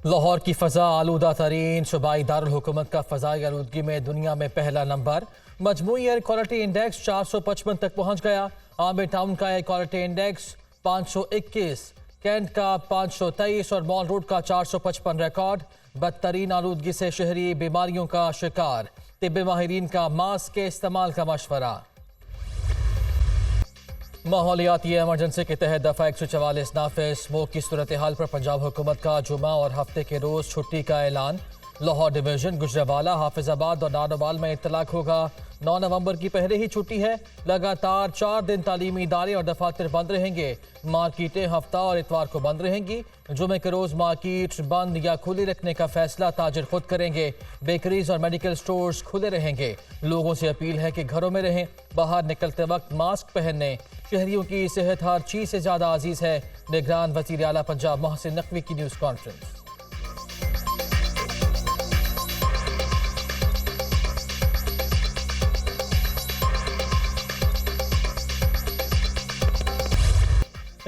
लाहौर की फ़ज़ा आलूदा तरीन सूबाई दारुल हुकूमत का फ़ज़ाई आलूदगी में दुनिया में पहला नंबर। मजमूई एयर क्वालिटी इंडेक्स 455 तक पहुँच गया। आमिर टाउन का एयर क्वालिटी इंडेक्स 521, कैंट का 523 और मॉल रोड का 455 रिकॉर्ड। बदतरीन आलूदगी से शहरी बीमारियों का शिकार, तिब्बी माहिरीन का मास्क के इस्तेमाल का मशवरा। माहौलियाती एमरजेंसी के तहत दफ़ा 144 नाफिज। स्मोक की सूरत हाल पर पंजाब हुकूमत का जुमा और हफ्ते के रोज़ छुट्टी का ऐलान। लाहौर डिवीज़न, गुजरावाला, हाफिजाबाद और नानोवाल में इत्तलाक होगा। 9 नवंबर की पहले ही छुट्टी है। लगातार 4 दिन तालीमी इदारे और दफातर बंद रहेंगे। मार्केटें हफ्ता और इतवार को बंद रहेंगी। जुमे के रोज़ मार्केट बंद या खुली रखने का फैसला ताजिर खुद करेंगे। बेकरीज और मेडिकल स्टोर्स खुले रहेंगे। लोगों से अपील है कि घरों में रहें। बाहर निकलते वक्त मास्क पहनने। शहरियों की सेहत हर चीज़ से ज़्यादा अजीज़ है। निगरान वज़ीर आला पंजाब मोहसिन नकवी की न्यूज़ कॉन्फ्रेंस।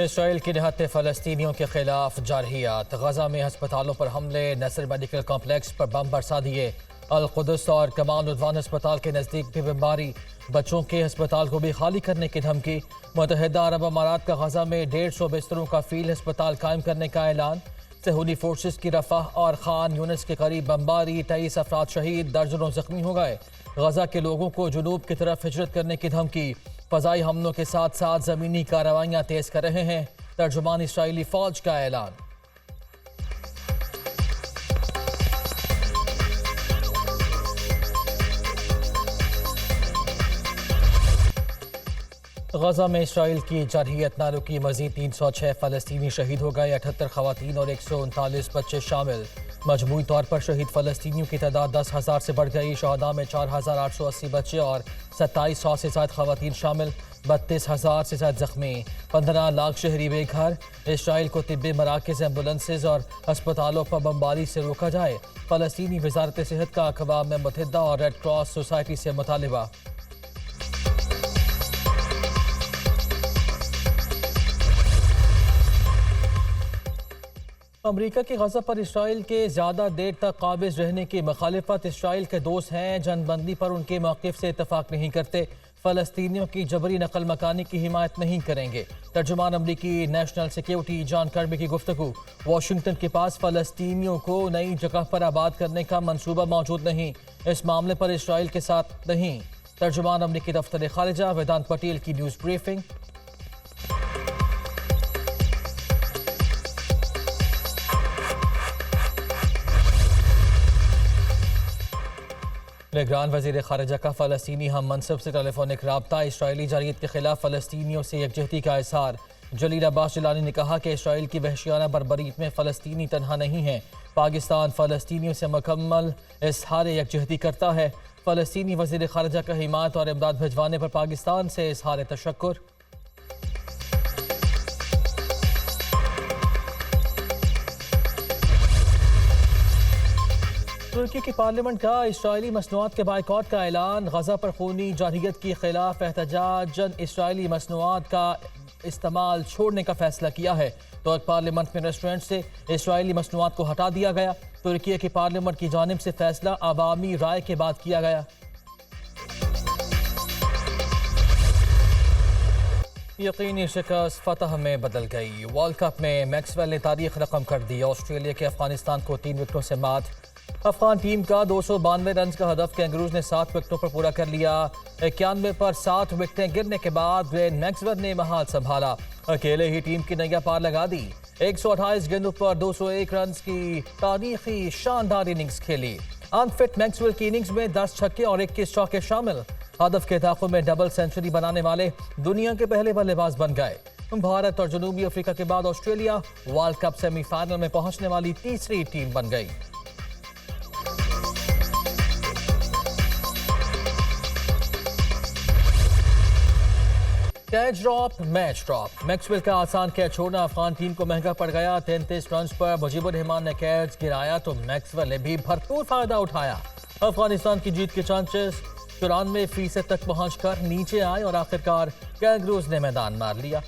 इसराइल की निहत्ते फ़लस्तीनियों के खिलाफ जारहियात। गजा में हस्पतालों पर हमले, नसर मेडिकल कॉम्प्लेक्स पर बम बरसा दिए। अल-कुद्स और कमाल उद्वान अस्पताल के नज़दीक भी बमबारी। बच्चों के अस्पताल को भी खाली करने की धमकी। मुत्तहिदा अरब अमारात का गजा में 150 बिस्तरों का फील्ड अस्पताल कायम करने का ऐलान। सहूली फोर्सेस की रफाह और खान यूनिस के करीब बमबारी, 23 अफराद शहीद, दर्जनों जख्मी हो गए। गजा के लोगों को जुनूब की तरफ हिजरत करने की धमकी। फ़ज़ाई हमलों के साथ साथ ज़मीनी कार्रवाइयाँ तेज़ कर रहे हैं। तर्जुमान इसराइली फ़ौज का ऐलान। गजा में इसराइल की जारहियत ना रुकी। मजीद 306 फ़लस्तीनी शहीद हो गए। 78 ख़वातीन और 139 बच्चे शामिल। मजमूई तौर पर शहीद फ़लस्तीनियों की तादाद 10,000 से बढ़ गई। शहदा में 4,880 बच्चे और 2700 से ज़्यादा ख़वातीन शामिल। 32,000 से ज़्यादा जख्मी। 15 लाख शहरी बेघर। इसराइल को तिब्बी मराकज़, एम्बुलेंसेज और अस्पतालों पर बमबारी से रोका जाए। फ़लस्तीनी वज़ारत सेहत का अक़वाम मुत्तहिदा और रेड क्रॉस सोसाइटी से मुतालिबा। अमरीका की गजा पर इसराइल के ज़्यादा देर तक काबिज रहने की मुखालिफत। इसराइल के दोस्त हैं, जनबंदी पर उनके मौक़िफ़ से इतफ़ाक़ नहीं करते। फ़लस्तीनियों की जबरी नकल मकानी की हिमायत नहीं करेंगे। तर्जुमान अमरीकी नेशनल सिक्योरिटी जॉन कर्बी की गुफ्तगू। वाशिंगटन के पास फ़लस्तीनियों को नई जगह पर आबाद करने का मंसूबा मौजूद नहीं। इस मामले पर इसराइल के साथ नहीं। तर्जुमान अमरीकी दफ्तर खारिजा वेदांत पटेल की न्यूज़ ब्रीफिंग। निगरान वज़ीर ख़ारिजा का फ़लस्तीनी हम मनसब से टेलीफोनिक रब्ता। इसराइली जारहियत के खिलाफ फ़लस्तीनियों से यकजहती का इज़हार। जलील अब्बास जिलानी ने कहा कि इसराइल की वहशियाना बर्बरीत में फ़लस्तीनी तनहा नहीं है। पाकिस्तान फ़लस्तीनियों से मुकम्मल इज़हार यकजहती करता है। फ़लस्तीनी वज़ीर ख़ारिजा का हिमायत और इमदाद भिजवाने पर पाकिस्तान से इज़हार तशक्कुर। तुर्की की पार्लियामेंट का इसराइली मसनूआत के बाइकॉट का ऐलान। गजा पर खूनी जारहियत के खिलाफ एहतजाजन इसराइली मसनूआत का इस्तेमाल छोड़ने का फैसला किया है। तो पार्लियामेंट में रेस्टोरेंट से इसराइली मसनूआत को हटा दिया गया। तुर्की की पार्लियामेंट की जानिब से फैसला अवामी राय के बाद किया गया। यकीनी शिकस्त फतह में बदल गई। वर्ल्ड कप में मैक्सवेल ने तारीख रकम कर दी। ऑस्ट्रेलिया के अफगानिस्तान को 3 विकेटों से मात। अफगान टीम का 292 रन का हदफ कैंगरूज ने 7 विकेटों पर पूरा कर लिया। 91 पर 7 विकेटें गिरने के बाद ग्लेन मैक्सवेल ने महाल संभाला। अकेले ही टीम की नैया पार लगा दी। 128 गेंदों पर 201 रन की तारीखी शानदार इनिंग्स खेली। अनफिट मैक्सवेल की इनिंग्स में 10 छक्के और 21 चौके शामिल। हदफ के दाखिल में डबल सेंचुरी बनाने वाले दुनिया के पहले बल्लेबाज बन गए। भारत और जनूबी अफ्रीका के बाद ऑस्ट्रेलिया वर्ल्ड कप सेमीफाइनल में पहुंचने वाली तीसरी टीम बन गई। Catch drop, match drop. Maxwell का आसान कैच छोड़ना अफगान टीम को महंगा पड़ गया। 33 रन पर मुजीबुर रहमान ने कैच गिराया तो मैक्सवेल ने भी भरपूर फायदा उठाया। अफगानिस्तान की जीत के चांसेस 94% तक पहुंचकर नीचे आए और आखिरकार कैंगरूज ने मैदान मार लिया।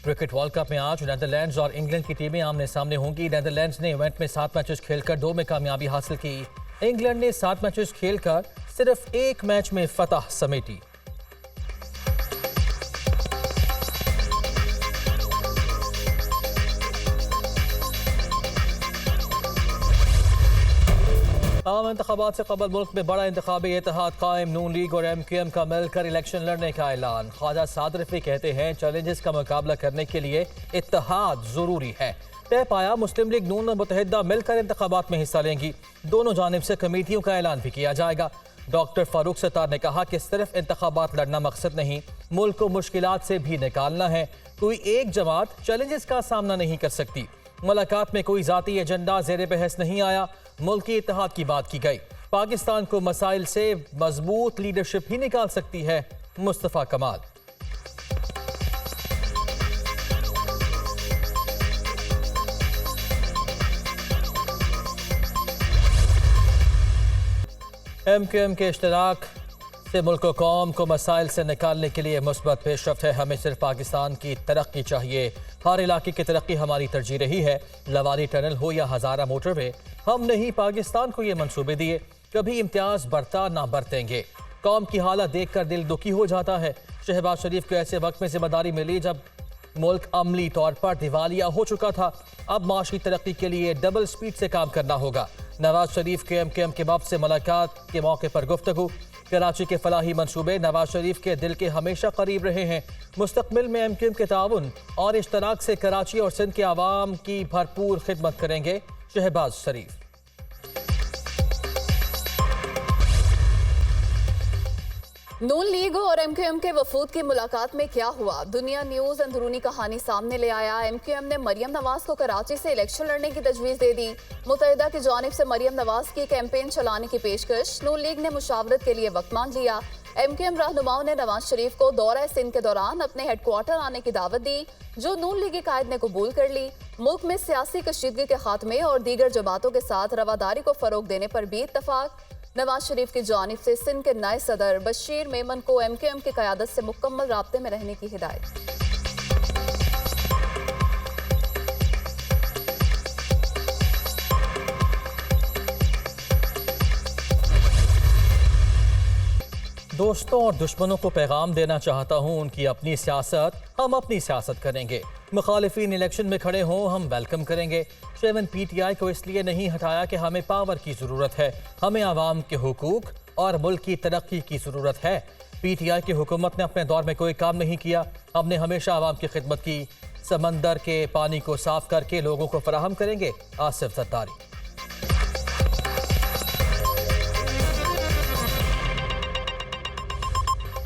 क्रिकेट वर्ल्ड कप में आज नीदरलैंड्स और इंग्लैंड की टीमें आमने सामने होंगी। नीदरलैंड्स ने इवेंट में 7 मैचेस खेलकर 2 में कामयाबी हासिल की। इंग्लैंड ने 7 मैचेस खेलकर सिर्फ 1 मैच में फतह समेटी। आम इंतखाबात से कबल मुल्क में बड़ा इंतखाबी इत्तेहाद कायम। नून लीग और MQM का मिलकर इलेक्शन लड़ने का ऐलान। ख्वाजा साद रफी कहते हैं चैलेंजेस का मुकाबला करने के लिए इत्तेहाद जरूरी है। तय पाया मुस्लिम लीग नून और मुत्तहिदा मिलकर इंतखाबात में हिस्सा लेंगी। दोनों जानिब से कमेटियों का ऐलान भी किया जाएगा। डॉक्टर फारूक सत्तार ने कहा कि सिर्फ इंतखाबात लड़ना मकसद नहीं, मुल्क को मुश्किलात से भी निकालना है। कोई एक जमात चैलेंजेस का सामना नहीं कर सकती। मुलाकात में कोई जाती एजेंडा ज़ेरे बहस नहीं आया। मुल्की इत्तेहाद की बात की गई। पाकिस्तान को मसाइल से मजबूत लीडरशिप ही निकाल सकती है। मुस्तफ़ा कमाल। MQM के इश्तराक से मुल्क कौम को मसाइल से निकालने के लिए मुस्बत पेशरफ्त है। हमें सिर्फ पाकिस्तान की तरक्की चाहिए। हर इलाके की तरक्की हमारी तरजीह रही है। लवानी टनल हो या हज़ारा मोटरवे, हमने ही पाकिस्तान को ये मंसूबे दिए। कभी इम्तियाज बरता ना बरतेंगे। कौम की हालत देखकर दिल दुखी हो जाता है। शहबाज शरीफ को ऐसे वक्त में जिम्मेदारी मिली जब मुल्क अमली तौर पर दिवालिया हो चुका था। अब माशी तरक्की के लिए डबल स्पीड से काम करना होगा। नवाज शरीफ के MQM के बाप से मुलाकात के मौके पर गुफ्तगू। कराची के फलाही मंसूबे नवाज शरीफ के दिल के हमेशा करीब रहे हैं। मुस्तकबिल में MQM के ताउन और इश्तराक से कराची और सिंध के आवाम की भरपूर खिदमत करेंगे शहबाज शरीफ। नून लीग और MQM के वफूद की मुलाकात में क्या हुआ? दुनिया न्यूज अंदरूनी कहानी सामने ले आया। MQM ने मरियम नवाज को कराची से इलेक्शन लड़ने की तजवीज़ दे दी। मुत्तहिदा की जानिब से मरियम नवाज की कैंपेन चलाने की पेशकश। नून लीग ने मुशावरत के लिए वक्त मांग लिया। MQM रहनुमाओं ने नवाज शरीफ को दौरा सिंध के दौरान अपने हेडक्वार्टर आने की दावत दी, जो नून लीगी कायद ने कबूल कर ली। मुल्क में सियासी कशीदगी के खात्मे और दीगर जमातों के साथ रवादारी को फरोग देने पर भी इत्तफाक। नवाज शरीफ की जानिब से सिंध के नए सदर बशीर मेमन को MQM की क़यादत से मुकम्मल राब्ते में रहने की हिदायत। दोस्तों और दुश्मनों को पैगाम देना चाहता हूँ, उनकी अपनी सियासत, हम अपनी सियासत करेंगे। मुखालिफिन इलेक्शन में खड़े हों, हम वेलकम करेंगे। चेयरमैन PTI को इसलिए नहीं हटाया कि हमें पावर की ज़रूरत है, हमें आवाम के हुकूक और मुल्क की तरक्की की ज़रूरत है। PTI की हुकूमत ने अपने दौर में कोई काम नहीं किया। हमने हमेशा आवाम की खिदमत की। समंदर के पानी को साफ करके लोगों को फराहम करेंगे। आसिफ ज़रदारी।